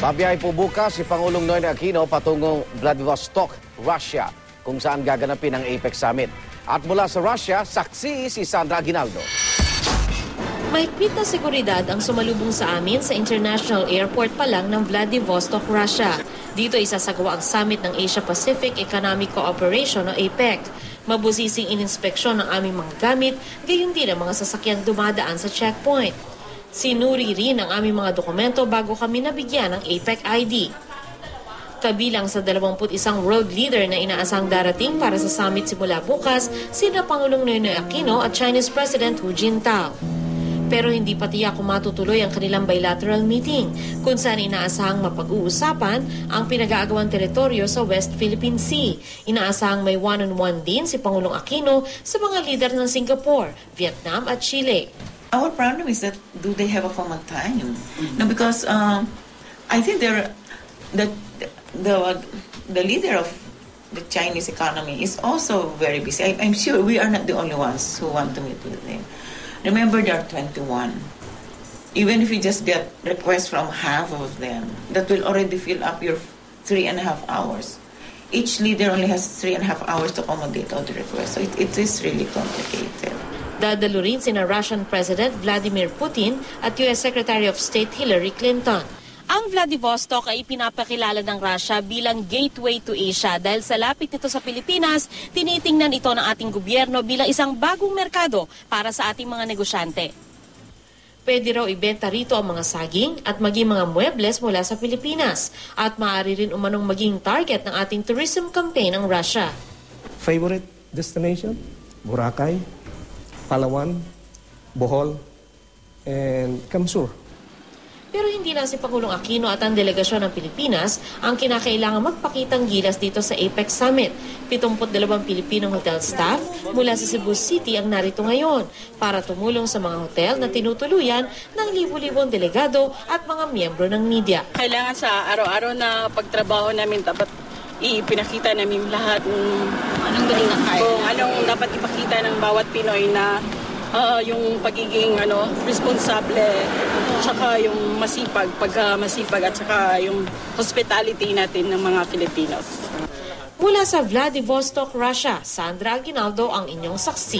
Babiyahe po bukas si Pangulong Noynoy Aquino patungong Vladivostok, Russia, kung saan gaganapin ang APEC Summit. At mula sa Russia, saksi si Sandra Aguinaldo. Mahigpit na seguridad ang sumalubong sa amin sa International Airport pa lang ng Vladivostok, Russia. Dito isasagawa ang summit ng Asia-Pacific Economic Cooperation o APEC. Mabusising ininspeksyon ng aming mga gamit, gayon din ang mga sasakyang dumadaan sa checkpoint. Sinuri rin ang aming mga dokumento bago kami nabigyan ng APEC ID. Kabilang sa 21 world leader na inaasang darating para sa summit simula bukas, sina Pangulong Noynoy Aquino at Chinese President Hu Jintao. Pero hindi pa tiyak kung matutuloy ang kanilang bilateral meeting, kung saan inaasahang mapag-uusapan ang pinag-aagawang teritoryo sa West Philippine Sea. Inaasahang may one-on-one din si Pangulong Aquino sa mga lider ng Singapore, Vietnam at Chile. Our problem is that do they have a common time? No, because I think the leader of the Chinese economy is also very busy. I'm sure we are not the only ones who want to meet with them. Remember, there are 21. Even if you just get requests from half of them, that will already fill up your 3.5 hours. Each leader only has 3.5 hours to accommodate all the requests. So it is really complicated. Dadalo rin sina Russian President Vladimir Putin at US Secretary of State Hillary Clinton. Ang Vladivostok ay ipinapakilala ng Russia bilang gateway to Asia dahil sa lapit nito sa Pilipinas, tinitingnan ito ng ating gobyerno bilang isang bagong merkado para sa ating mga negosyante. Pwede raw ibenta rito ang mga saging at maging mga muebles mula sa Pilipinas at maaari rin umanong maging target ng ating tourism campaign ng Russia. Favorite destination? Boracay, Palawan, Bohol, and Kamsur. Pero hindi lang si Pangulong Aquino at ang delegasyon ng Pilipinas ang kinakailangan magpakitang gilas dito sa APEC Summit. 72 Pilipinong hotel staff mula sa Cebu City ang narito ngayon para tumulong sa mga hotel na tinutuluyan ng libu-libong delegado at mga miyembro ng media. Kailangan sa araw-araw na pagtrabaho namin dapat ipinakita namin lahat kung anong dapat ipakita ng bawat Pinoy na yung pagiging responsable, tsaka yung masipag at tsaka yung hospitality natin ng mga Filipinos. Mula sa Vladivostok, Russia, Sandra Aguinaldo ang inyong saksi.